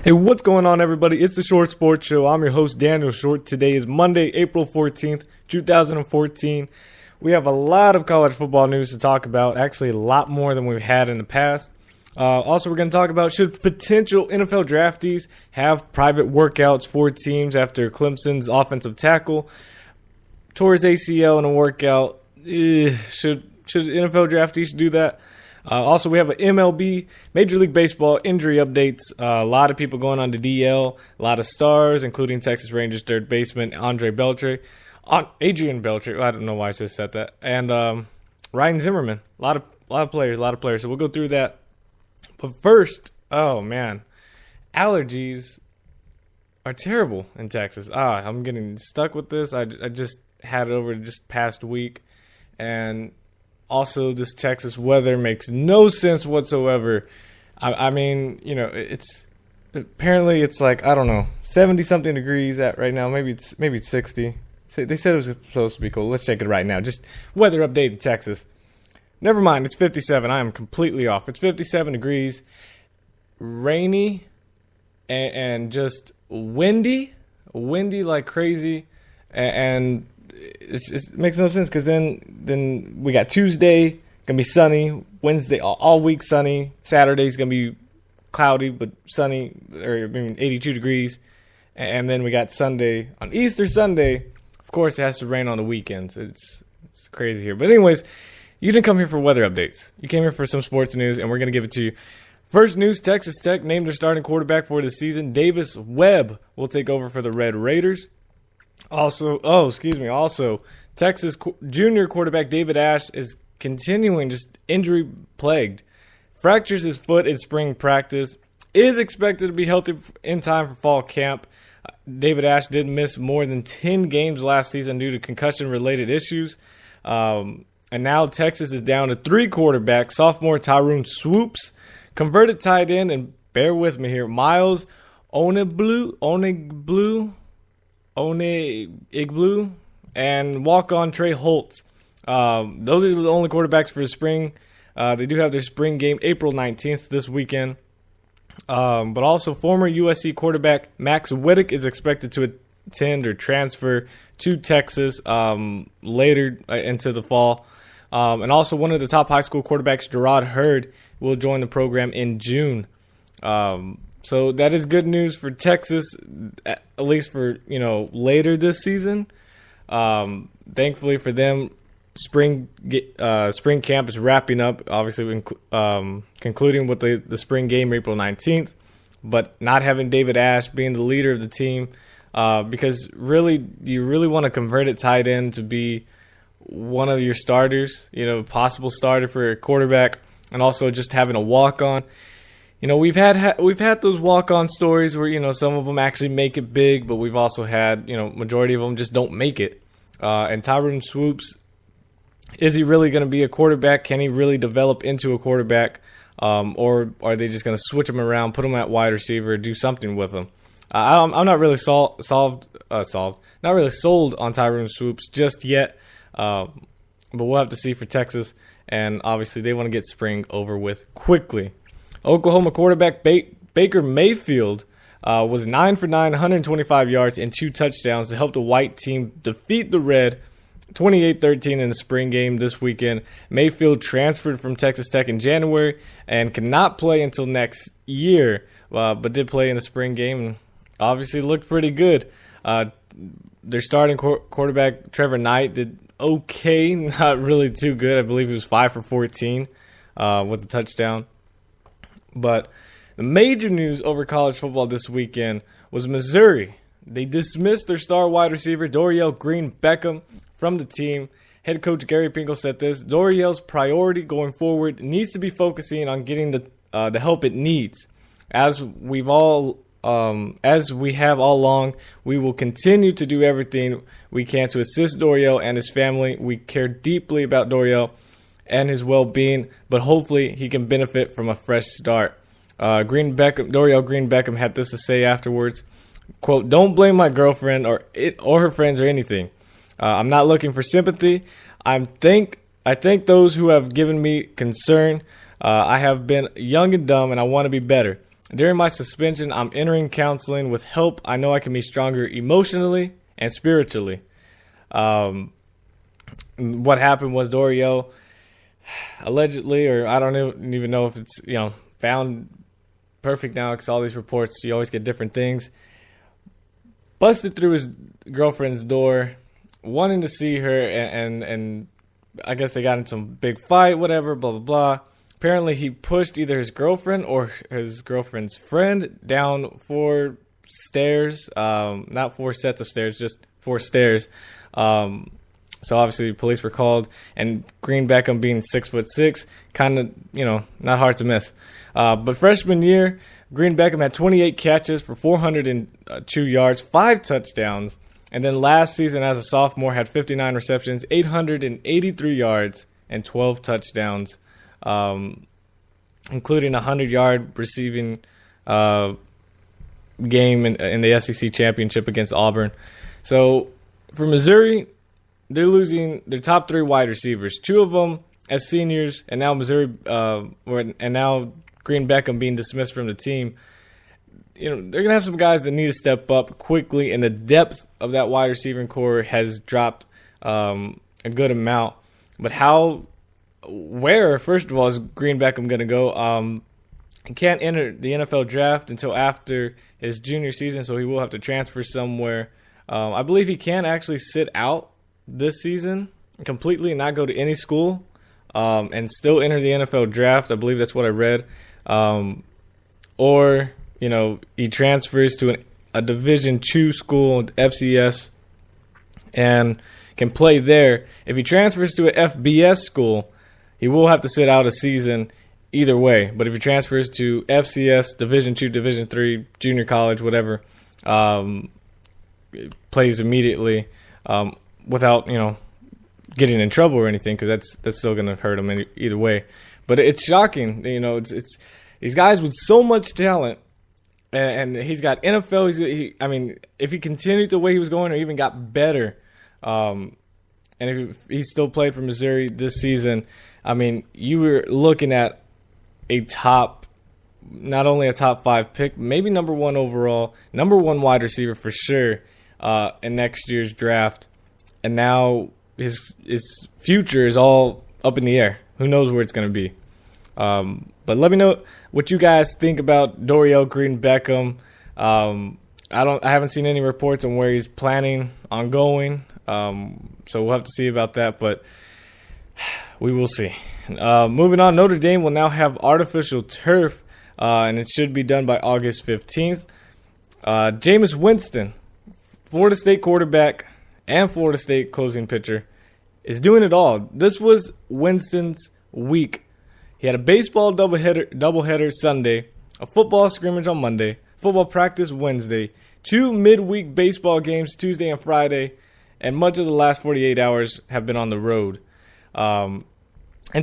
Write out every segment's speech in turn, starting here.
Hey, what's going on, everybody? It's the Short Sports Show. I'm your host, Daniel Short. Today is Monday, April 14th, 2014. We have a lot of college football news to talk about, actually a lot more than we've had in the past. Also, we're going to talk about should potential NFL draftees have private workouts for teams after Clemson's offensive tackle tore his ACL in a workout. Should NFL draftees do that? Also, we have an MLB, Major League Baseball injury updates. A lot of people going on to DL, a lot of stars, including Texas Rangers third baseman Adrian Beltre. I don't know why I just said that. And Ryan Zimmerman. A lot of players. So we'll go through that. But first, oh man, allergies are terrible in Texas. I'm getting stuck with this. I just had it over just past week, and also, this Texas weather makes no sense whatsoever. I mean, you know, it's like, I don't know, 70-something degrees at right now. Maybe it's 60. They said it was supposed to be cold. Let's check it right now. Just weather update in Texas. Never mind, it's 57. I am completely off. It's 57 degrees, rainy, and just windy like crazy, and it makes no sense because then we got Tuesday gonna be sunny, Wednesday all week sunny, Saturday's gonna be cloudy but sunny, 82 degrees, and then we got Sunday. On Easter Sunday, of course, it has to rain on the weekends. It's crazy here. But anyways, you didn't come here for weather updates. You came here for some sports news, and we're gonna give it to you. First news: Texas Tech named their starting quarterback for the season. Davis Webb will take over for the Red Raiders. Also, Texas junior quarterback David Ash is continuing just injury plagued. Fractures his foot in spring practice. Is expected to be healthy in time for fall camp. David Ash did miss more than 10 games last season due to concussion-related issues. And now Texas is down to 3 quarterbacks. Sophomore Tyrone Swoops, converted tight end, and bear with me here, Miles Onigblue, and walk-on Trey Holtz. Those are the only quarterbacks for the spring. They do have their spring game April 19th this weekend. But also former USC quarterback Max Whittick is expected to attend or transfer to Texas later into the fall. And also one of the top high school quarterbacks, Gerard Hurd, will join the program in June. So that is good news for Texas, at least for, later this season. Thankfully for them, spring camp is wrapping up, obviously concluding with the spring game April 19th, but not having David Ash being the leader of the team, because you really want to convert it tight end to be one of your starters, possible starter for a quarterback, and also just having a walk-on. We've had those walk-on stories where, some of them actually make it big, but we've also had, majority of them just don't make it. And Tyrone Swoops, is he really going to be a quarterback? Can he really develop into a quarterback? Or are they just going to switch him around, put him at wide receiver, do something with him? I'm not really sold on Tyrone Swoops just yet. But we'll have to see for Texas. And obviously they want to get spring over with quickly. Oklahoma quarterback Baker Mayfield was 9 for 9, 125 yards, and 2 touchdowns to help the white team defeat the red 28-13 in the spring game this weekend. Mayfield transferred from Texas Tech in January and cannot play until next year, but did play in the spring game and obviously looked pretty good. Their starting quarterback Trevor Knight did okay, not really too good. I believe he was 5 for 14 with a touchdown. But the major news over college football this weekend was Missouri. They dismissed their star wide receiver, Dorial Green-Beckham, from the team. Head coach Gary Pinkel said this: Dorial's priority going forward needs to be focusing on getting the help it needs. As we have all along, we will continue to do everything we can to assist Dorial and his family. We care deeply about Dorial and his well-being, but hopefully he can benefit from a fresh start. Dorial Green-Beckham had this to say afterwards, quote, "Don't blame my girlfriend or her friends or anything. I'm not looking for sympathy. I thank those who have given me concern. I have been young and dumb, and I want to be better. During my suspension, I'm entering counseling. With help, I know I can be stronger emotionally and spiritually. What happened was Doriel allegedly, or I don't even know if it's, found perfect now because all these reports, you always get different things. Busted through his girlfriend's door, wanting to see her, and I guess they got in some big fight, whatever, blah, blah, blah. Apparently, he pushed either his girlfriend or his girlfriend's friend down 4 stairs. Not 4 sets of stairs, just 4 stairs. So obviously, police were called. And Green Beckham being 6'6", kind of, not hard to miss. But freshman year, Green Beckham had 28 catches for 402 yards, 5 touchdowns. And then last season, as a sophomore, had 59 receptions, 883 yards, and 12 touchdowns. Including a 100-yard receiving game in the SEC championship against Auburn. So for Missouri, they're losing their top 3 wide receivers, 2 of them as seniors, and now now Green Beckham being dismissed from the team. They're gonna have some guys that need to step up quickly, and the depth of that wide receiving core has dropped a good amount. But where, first of all, is Green Beckham going to go? He can't enter the NFL draft until after his junior season, so he will have to transfer somewhere. I believe he can actually sit out this season completely and not go to any school and still enter the NFL draft. I believe that's what I read. Or, he transfers to a Division II school, FCS, and can play there. If he transfers to an FBS school, he will have to sit out a season either way. But if he transfers to FCS, Division II, Division III, junior college, whatever, plays immediately without, getting in trouble or anything, because that's still going to hurt him either way. But it's shocking. It's these guys with so much talent, and he's got NFL. If he continued the way he was going or even got better, and if he still played for Missouri this season, you were looking at not only a top 5 pick, maybe number 1 overall, number 1 wide receiver for sure in next year's draft. And now his future is all up in the air. Who knows where it's going to be? But let me know what you guys think about Doriel Green Beckham. I haven't seen any reports on where he's planning on going. So we'll have to see about that, but we will see. Moving on, Notre Dame will now have artificial turf, and it should be done by August 15th. Jameis Winston, Florida State quarterback and Florida State closing pitcher, is doing it all. This was Winston's week. He had a baseball doubleheader Sunday, a football scrimmage on Monday, football practice Wednesday, 2 midweek baseball games Tuesday and Friday, and much of the last 48 hours have been on the road. And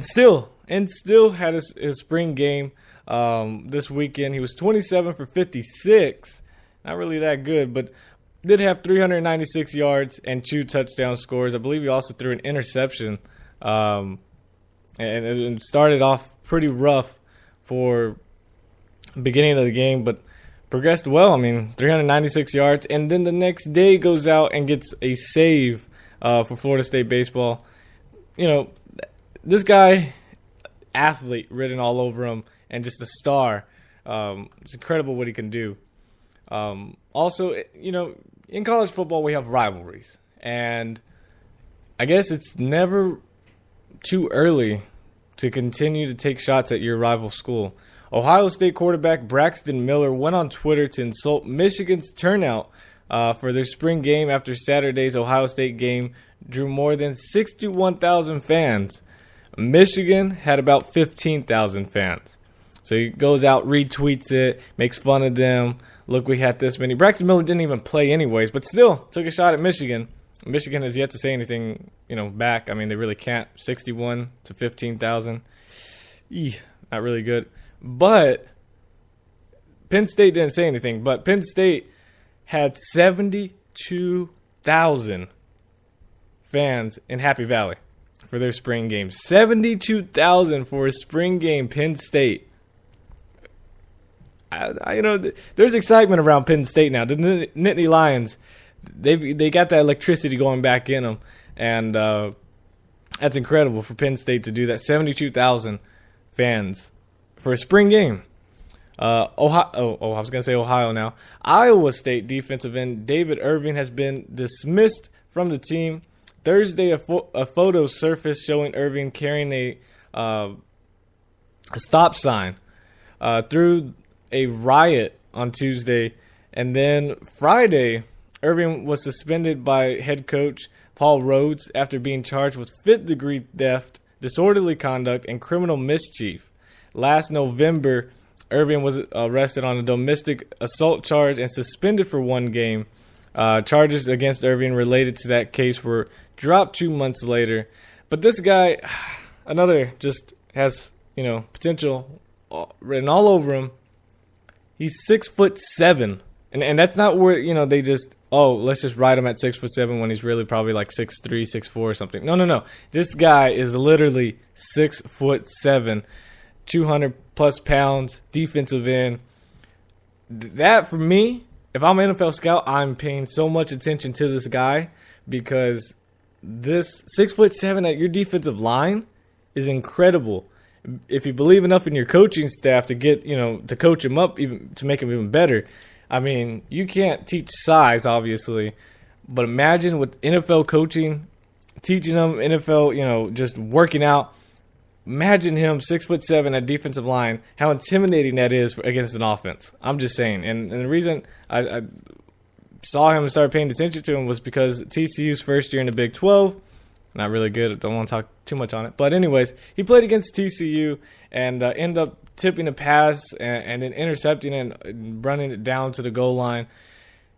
still had his spring game this weekend. He was 27 for 56. Not really that good, but did have 396 yards and 2 touchdown scores. I believe he also threw an interception. And it started off pretty rough for the beginning of the game, but progressed well. 396 yards. And then the next day goes out and gets a save for Florida State baseball. This guy, athlete written all over him, and just a star. It's incredible what he can do. Also, in college football, we have rivalries. And I guess it's never too early to continue to take shots at your rival school. Ohio State quarterback Braxton Miller went on Twitter to insult Michigan's turnout for their spring game after Saturday's Ohio State game drew more than 61,000 fans. Michigan had about 15,000 fans. So he goes out, retweets it, makes fun of them. Look, we had this many. Braxton Miller didn't even play anyways, but still took a shot at Michigan. Michigan has yet to say anything, back. They really can't. 61 to 15,000. Not really good. But Penn State didn't say anything. But Penn State had 72,000 fans in Happy Valley for their spring game. 72,000 for a spring game, Penn State. there's excitement around Penn State now. The Nittany Lions, they got that electricity going back in them, and that's incredible for Penn State to do that. 72,000 fans for a spring game. I was going to say Ohio now. Iowa State defensive end David Irving has been dismissed from the team. Thursday, a photo surfaced showing Irving carrying a stop sign through a riot on Tuesday. And then Friday, Irving was suspended by head coach Paul Rhodes after being charged with fifth-degree theft, disorderly conduct, and criminal mischief. Last November, Irving was arrested on a domestic assault charge and suspended for 1 game. Charges against Irving related to that case were dropped 2 months later. But this guy, another, just has, potential written all over him. He's 6'7", and that's not where, they just, let's just ride him at 6'7" when he's really probably like 6'3", 6'4" or something. No. This guy is literally 6'7", 200+ pounds, defensive end. That, for me, if I'm an NFL scout, I'm paying so much attention to this guy because this 6'7" at your defensive line is incredible. If you believe enough in your coaching staff to get, to coach him up, even to make him even better. I mean, you can't teach size, obviously, but imagine with NFL coaching, teaching them NFL, just working out. Imagine him 6'7" at defensive line, how intimidating that is against an offense. I'm just saying. And the reason I saw him and started paying attention to him was because TCU's first year in the Big 12. Not really good. I don't want to talk too much on it. But anyways, he played against TCU and ended up tipping a pass and then intercepting it and running it down to the goal line.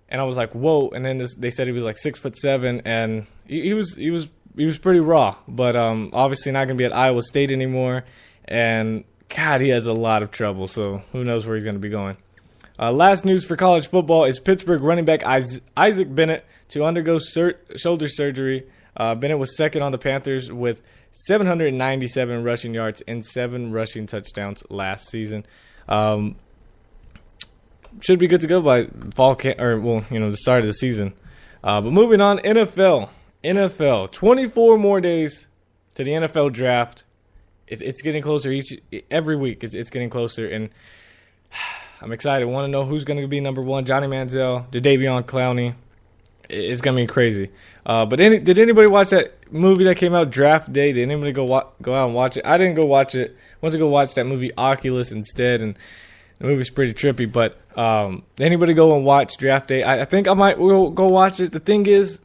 And I was like, whoa. And then they said he was like 6'7", and he was pretty raw. But obviously not going to be at Iowa State anymore. And, God, he has a lot of trouble. So who knows where he's going to be going. Last news for college football is Pittsburgh running back Isaac Bennett to undergo shoulder surgery. Bennett was second on the Panthers with 797 rushing yards and 7 rushing touchdowns last season. Should be good to go by the start of the season. But moving on, NFL, 24 more days to the NFL draft. It's getting closer every week. It's getting closer, and I'm excited. I want to know who's going to be number 1. Johnny Manziel, Jadeveon Clowney. It's going to be crazy. But did anybody watch that movie that came out, Draft Day? Did anybody go out and watch it? I didn't go watch it. I went to go watch that movie Oculus instead, and the movie's pretty trippy. But anybody go and watch Draft Day? I think I might go watch it. The thing is,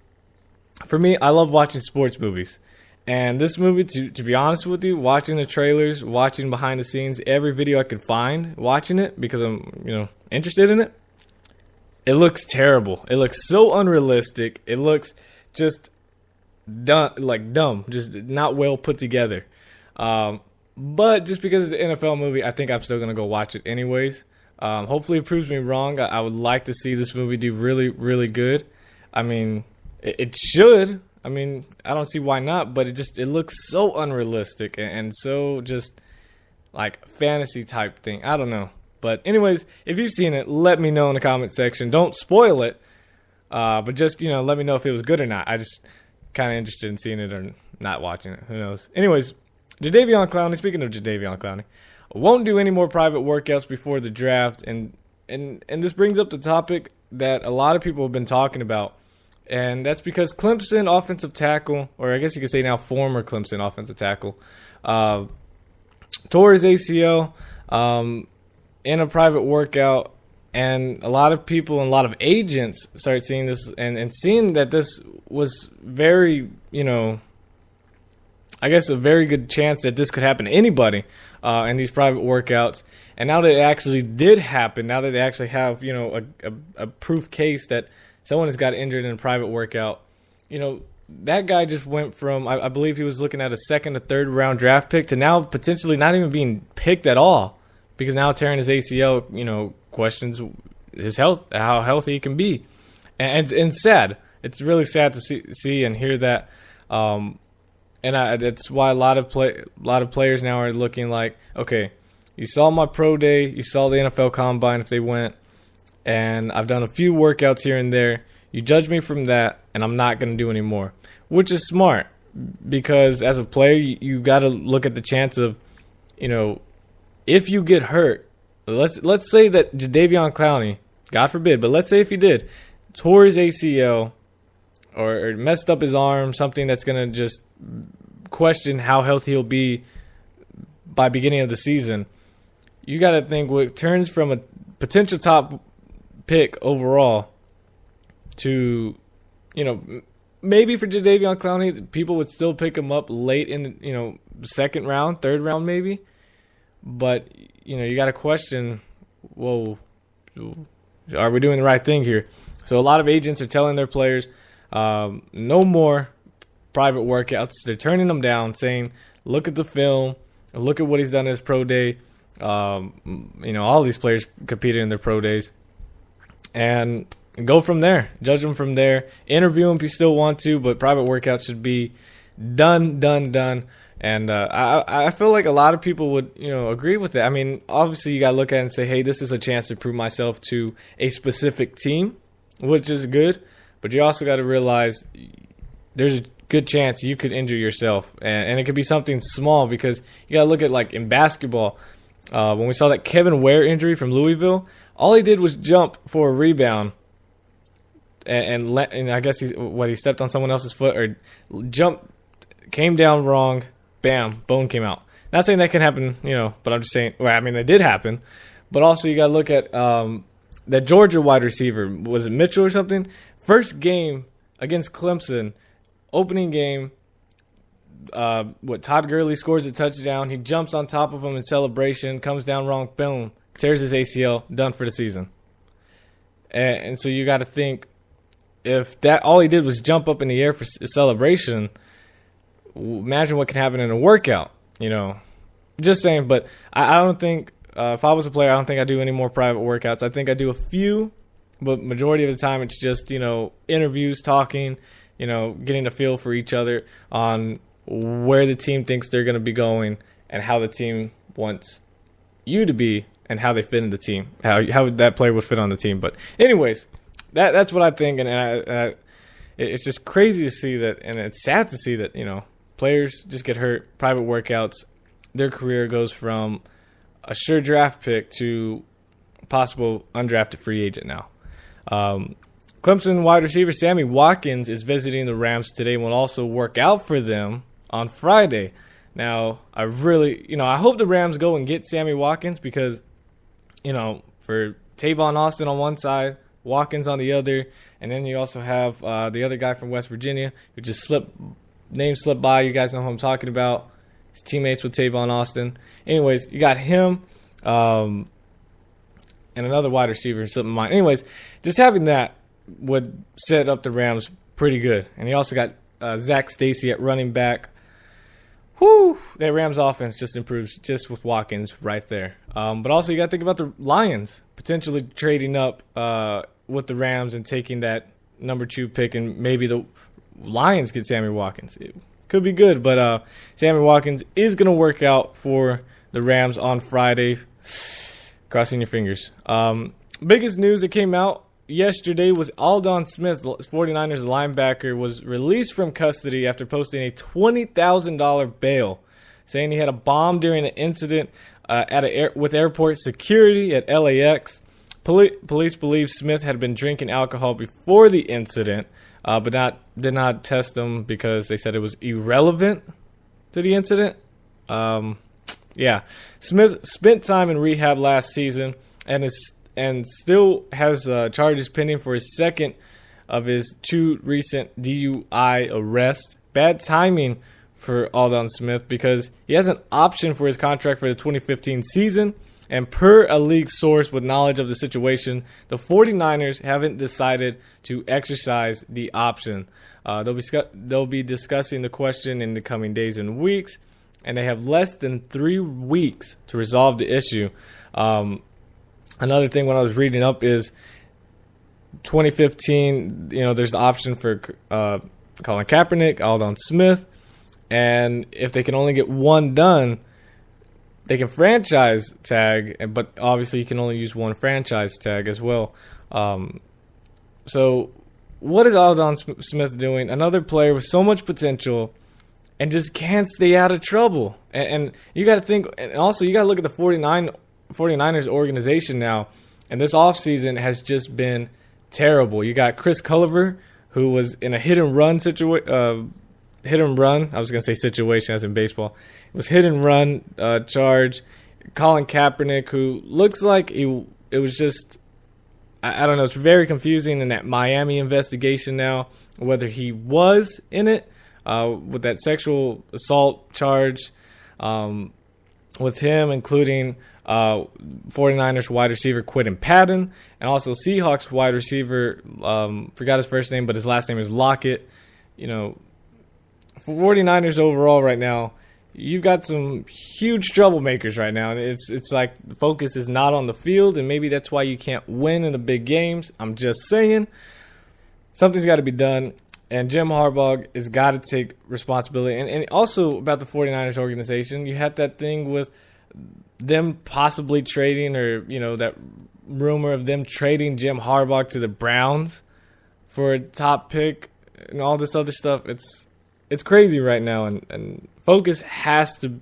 for me, I love watching sports movies. And this movie, to be honest with you, watching the trailers, watching behind the scenes, every video I could find, watching it because I'm, interested in it. It looks terrible. It looks so unrealistic. It looks just dumb, just not well put together. But just because it's an NFL movie, I think I'm still going to go watch it anyways. Hopefully it proves me wrong. I would like to see this movie do really, really good. I mean, it should. I mean, I don't see why not, but it looks so unrealistic and so just like fantasy type thing. I don't know. But anyways, if you've seen it, let me know in the comment section. Don't spoil it, but just, let me know if it was good or not. I just kind of interested in seeing it or not watching it. Who knows? Anyways, Jadeveon Clowney, speaking of Jadeveon Clowney, won't do any more private workouts before the draft. And this brings up the topic that a lot of people have been talking about. And that's because Clemson offensive tackle, or I guess you could say now former Clemson offensive tackle, tore his ACL in a private workout, and a lot of people and a lot of agents started seeing this and seeing that this was very, I guess a very good chance that this could happen to anybody in these private workouts. And now that it actually did happen, now that they actually have, a proof case that someone has got injured in a private workout, that guy just went from, I believe he was looking at a 2nd or 3rd round draft pick to now potentially not even being picked at all. Because now tearing his ACL, questions his health, how healthy he can be, and sad. It's really sad to see and hear that. And that's why a lot of players now are looking like, okay, You saw my pro day. You saw the NFL Combine if they went. And I've done a few workouts here and there. You judge me from that, and I'm not going to do any more, which is smart because as a player, you got to look at the chance of, if you get hurt, let's say that Jadeveon Clowney, God forbid, but let's say if he did, tore his ACL or messed up his arm, something that's going to just question how healthy he'll be by beginning of the season. You got to think what turns from a potential top pick overall to, maybe for Jadeveon Clowney, people would still pick him up late in, second round, third round maybe. But, you got to question, whoa, are we doing the right thing here? So a lot of agents are telling their players, no more private workouts. They're turning them down, saying, look at the film, look at what he's done in his pro day. All these players competed in their pro days. And go from there. Judge them from there. Interview them if you still want to, but private workouts should be done. And I feel like a lot of people would, agree with that. I mean, obviously you got to look at it and say, hey, this is a chance to prove myself to a specific team, which is good. But you also got to realize there's a good chance you could injure yourself. And it could be something small because you got to look at, like, in basketball, when we saw that Kevin Ware injury from Louisville, all he did was jump for a rebound. And I guess he stepped on someone else's foot or jumped, came down wrong, bam, bone came out. Not saying that can happen, but I'm just saying, it did happen. But also you got to look at that Georgia wide receiver. Was it Mitchell or something? First game against Clemson, opening game, Todd Gurley scores a touchdown. He jumps on top of him in celebration, comes down wrong, boom, tears his ACL, done for the season. And so you got to think, if that all he did was jump up in the air for a celebration, imagine what can happen in a workout, Just saying, but I don't think, if I was a player, I don't think I do any more private workouts. I think I do a few, but majority of the time it's just, interviews, talking, getting a feel for each other on where the team thinks they're going to be going and how the team wants you to be and how they fit in the team, how that player would fit on the team. But anyways, that's what I think, and it's just crazy to see that, and it's sad to see that, players just get hurt, private workouts, their career goes from a sure draft pick to possible undrafted free agent now. Clemson wide receiver Sammy Watkins is visiting the Rams today and will also work out for them on Friday. Now, I really, I hope the Rams go and get Sammy Watkins because, for Tavon Austin on one side, Watkins on the other, and then you also have the other guy from West Virginia who just name slipped by. You guys know who I'm talking about. His teammates with Tavon Austin. Anyways, you got him and another wide receiver slipping my mind. Anyways, just having that would set up the Rams pretty good. And you also got Zach Stacy at running back. Whew, that Rams offense just improves just with Watkins right there. But also you got to think about the Lions potentially trading up with the Rams and taking that number 2 pick, and maybe the Lions get Sammy Watkins. It could be good, but Sammy Watkins is going to work out for the Rams on Friday. Crossing your fingers. Biggest news that came out yesterday was Aldon Smith, 49ers linebacker, was released from custody after posting a $20,000 bail, saying he had a bomb during an incident with airport security at LAX. Police believe Smith had been drinking alcohol before the incident, but did not test him because they said it was irrelevant to the incident. Smith spent time in rehab last season and still has charges pending for his second of his 2 recent DUI arrests. Bad timing for Aldon Smith because he has an option for his contract for the 2015 season. And per a league source with knowledge of the situation, the 49ers haven't decided to exercise the option. They'll be discussing the question in the coming days and weeks, and they have less than 3 weeks to resolve the issue. Another thing when I was reading up is 2015, there's the option for Colin Kaepernick, Aldon Smith, and if they can only get one done, they can franchise tag, but obviously you can only use one franchise tag as well. So what is Aldon Smith doing? Another player with so much potential and just can't stay out of trouble. And you got to think, and also you got to look at the 49ers organization now. And this offseason has just been terrible. You got Chris Culliver, who was in a hit and run situation. Hit and run. I was going to say situation as in baseball. It was hit and run charge. Colin Kaepernick, who looks like it was just, I don't know. It's very confusing in that Miami investigation now, whether he was in it with that sexual assault charge with him, including 49ers wide receiver Quinton Patton, and also Seahawks wide receiver, forgot his first name, but his last name is Lockett. You know, for 49ers overall right now, you've got some huge troublemakers right now. And it's like the focus is not on the field, and maybe that's why you can't win in the big games. I'm just saying something's got to be done, and Jim Harbaugh has got to take responsibility. And also about the 49ers organization, you had that thing with them possibly trading, or, you know, that rumor of them trading Jim Harbaugh to the Browns for a top pick and all this other stuff. It's crazy right now, and focus has to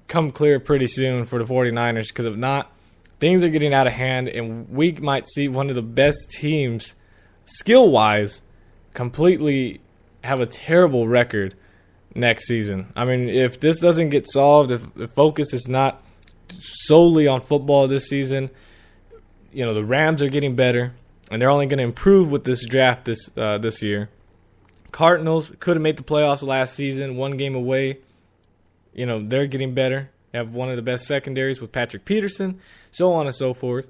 come clear pretty soon for the 49ers, because if not, things are getting out of hand, and we might see one of the best teams skill-wise completely have a terrible record next season. I mean, if this doesn't get solved, if the focus is not solely on football this season, you know, the Rams are getting better, and they're only going to improve with this draft this year. Cardinals could have made the playoffs last season, one game away. You know, they're getting better. They have one of the best secondaries with Patrick Peterson, so on and so forth.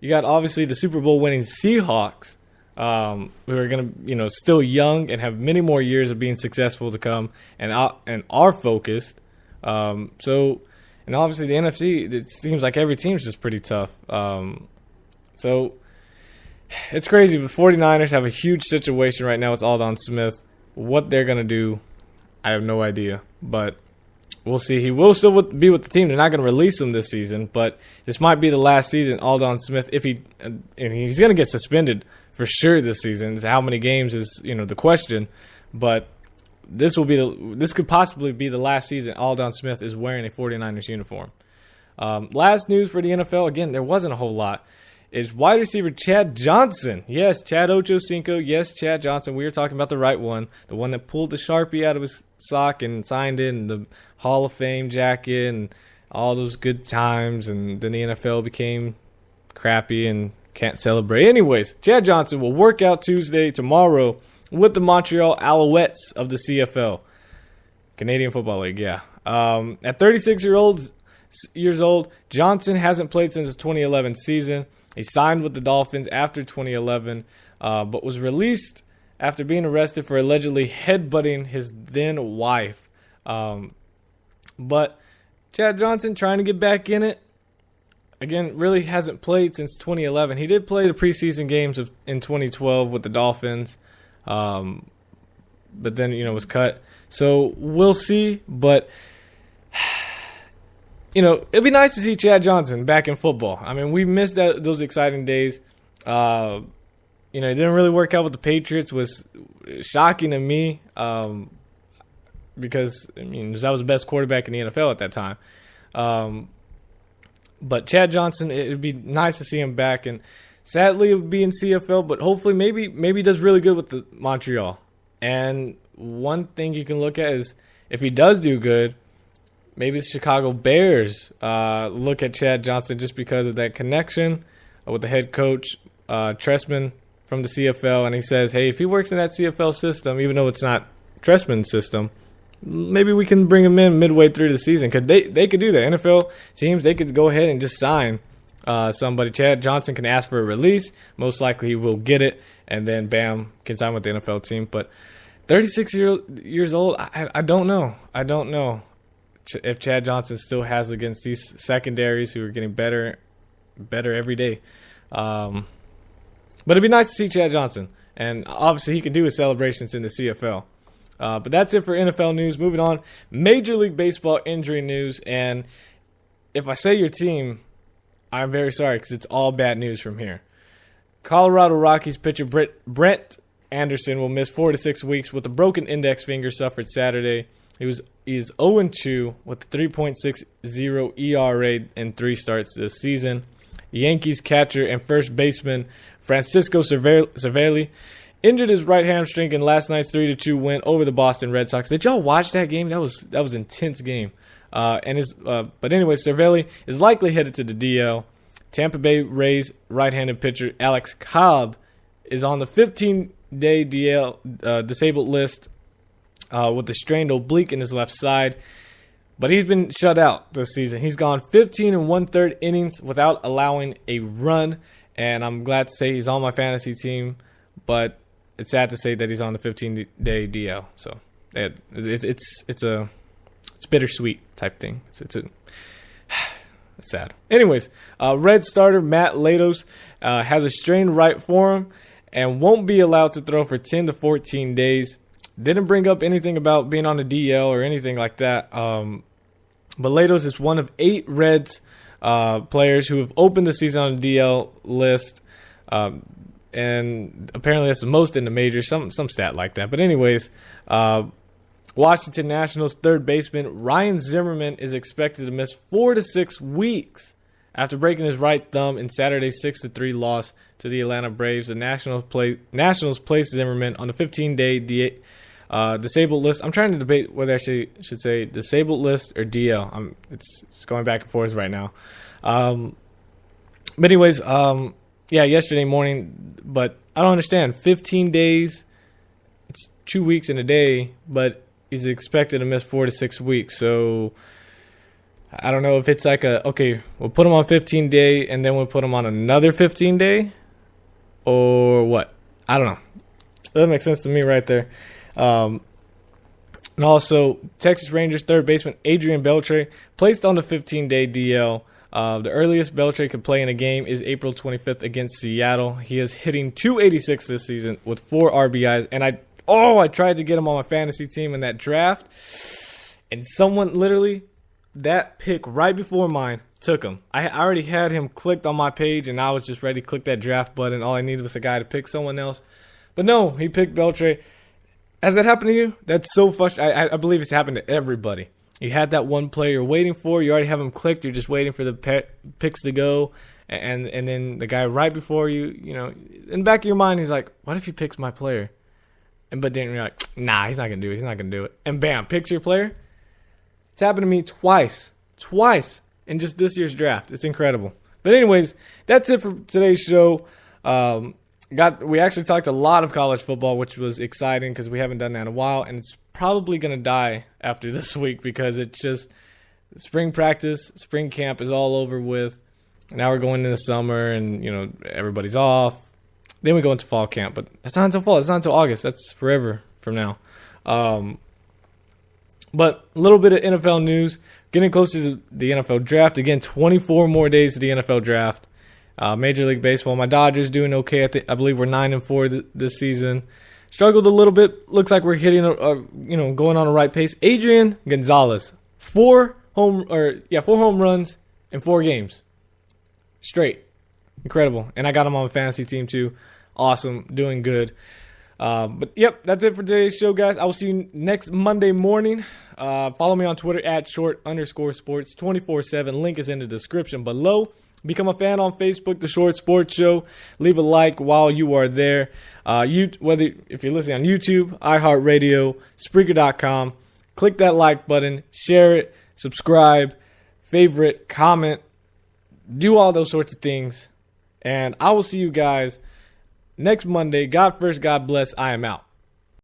You got obviously the Super Bowl winning Seahawks, who are going to, you know, still young and have many more years of being successful to come, and are focused. And obviously the NFC, it seems like every team's just pretty tough. So it's crazy. The 49ers have a huge situation right now with Aldon Smith. What they're going to do, I have no idea. But we'll see. He will still be with the team. They're not going to release him this season. But this might be the last season Aldon Smith, and he's going to get suspended for sure this season. How many games is, you know, the question. But this could possibly be the last season Aldon Smith is wearing a 49ers uniform. Last news for the NFL, again, there wasn't a whole lot, is wide receiver Chad Johnson. Yes, Chad Ochocinco. Yes, Chad Johnson. We were talking about the right one, the one that pulled the Sharpie out of his sock and signed it in the Hall of Fame jacket and all those good times, and then the NFL became crappy and can't celebrate. Anyways, Chad Johnson will work out tomorrow, with the Montreal Alouettes of the CFL, Canadian Football League. Yeah. At 36 years old, Johnson hasn't played since the 2011 season. He signed with the Dolphins after 2011, but was released after being arrested for allegedly headbutting his then wife. But Chad Johnson trying to get back in it. Again, really hasn't played since 2011. He did play the preseason games in 2012 with the Dolphins, but then, you know, was cut. So we'll see, but you know, it'd be nice to see Chad Johnson back in football. I mean, we missed those exciting days. You know, it didn't really work out with the Patriots. Was shocking to me because, I mean, that was the best quarterback in the NFL at that time. But Chad Johnson, it would be nice to see him back. And sadly, it would be in CFL, but hopefully maybe he does really good with the Montreal. And one thing you can look at is if he does do good, maybe the Chicago Bears look at Chad Johnson just because of that connection with the head coach, Trestman, from the CFL. And he says, hey, if he works in that CFL system, even though it's not Trestman's system, maybe we can bring him in midway through the season. Because they could do that. NFL teams, they could go ahead and just sign somebody. Chad Johnson can ask for a release. Most likely he will get it. And then, bam, can sign with the NFL team. But 36 years old, I don't know. I don't know if Chad Johnson still has against these secondaries who are getting better every day. But it'd be nice to see Chad Johnson. And obviously he can do his celebrations in the CFL. But that's it for NFL news. Moving on, Major League Baseball injury news. And if I say your team, I'm very sorry because it's all bad news from here. Colorado Rockies pitcher Brett Anderson will miss 4 to 6 weeks with a broken index finger suffered Saturday. He is 0-2 with a 3.60 ERA in 3 starts this season. Yankees catcher and first baseman Francisco Cervelli injured his right hamstring in last night's 3-2 win over the Boston Red Sox. Did y'all watch that game? That was an intense game. But anyway, Cervelli is likely headed to the DL. Tampa Bay Rays right-handed pitcher Alex Cobb is on the 15-day DL disabled list with a strained oblique in his left side. But he's been shut out this season. He's gone 15 1/3 innings without allowing a run. And I'm glad to say he's on my fantasy team. But it's sad to say that he's on the 15-day DL. So it's bittersweet type thing. So it's sad. Anyways, Red starter Matt Latos has a strained right forearm and won't be allowed to throw for 10 to 14 days. Didn't bring up anything about being on the DL or anything like that. But Latos is one of 8 Reds players who have opened the season on the DL list. And apparently that's the most in the majors, some stat like that. But anyways, Washington Nationals third baseman Ryan Zimmerman is expected to miss 4 to 6 weeks after breaking his right thumb in Saturday's 6-3 loss to the Atlanta Braves. The Nationals placed Zimmerman on the 15-day disabled list. I'm trying to debate whether I should say disabled list or DL. It's going back and forth right now. But anyways, yesterday morning. But I don't understand. 15 days. It's 2 weeks in a day, but he's expected to miss 4 to 6 weeks. So I don't know if it's like we'll put him on 15-day and then we'll put him on another 15-day or what. I don't know. That makes sense to me right there. And also, Texas Rangers third baseman Adrian Beltre placed on the 15-day DL. The earliest Beltre could play in a game is April 25th against Seattle. He is hitting .286 this season with 4 RBIs. And I tried to get him on my fantasy team in that draft. And someone literally, that pick right before mine, took him. I already had him clicked on my page, and I was just ready to click that draft button. All I needed was a guy to pick someone else. But no, he picked Beltre. Has that happened to you? That's so frustrating. I believe it's happened to everybody. You had that one player you're waiting for. You already have him clicked. You're just waiting for the picks to go. And then the guy right before you, in the back of your mind, he's like, what if he picks my player? But then you're like, nah, he's not going to do it. He's not going to do it. And bam, picks your player. It's happened to me twice in just this year's draft. It's incredible. But anyways, that's it for today's show. We actually talked a lot of college football, which was exciting because we haven't done that in a while. And it's probably going to die after this week because it's just spring practice, spring camp is all over with. Now we're going into summer and, everybody's off. Then we go into fall camp, but that's not until fall. It's not until August. That's forever from now. But a little bit of NFL news. Getting closer to the NFL draft. Again, 24 more days to the NFL draft. Major League Baseball. My Dodgers doing okay. I believe we're 9-4 this season. Struggled a little bit. Looks like we're hitting, going on a right pace. Adrian Gonzalez, 4 home runs in 4 games straight. Incredible. And I got him on a fantasy team too. Awesome. Doing good. But yep, that's it for today's show, guys. I will see you next Monday morning. Follow me on Twitter at @short_sports 24/7. Link is in the description below. Become a fan on Facebook, The Short Sports Show. Leave a like while you are there. If you're listening on YouTube, iHeartRadio, Spreaker.com, click that like button, share it, subscribe, favorite, comment, do all those sorts of things. And I will see you guys next Monday. God first, God bless. I am out.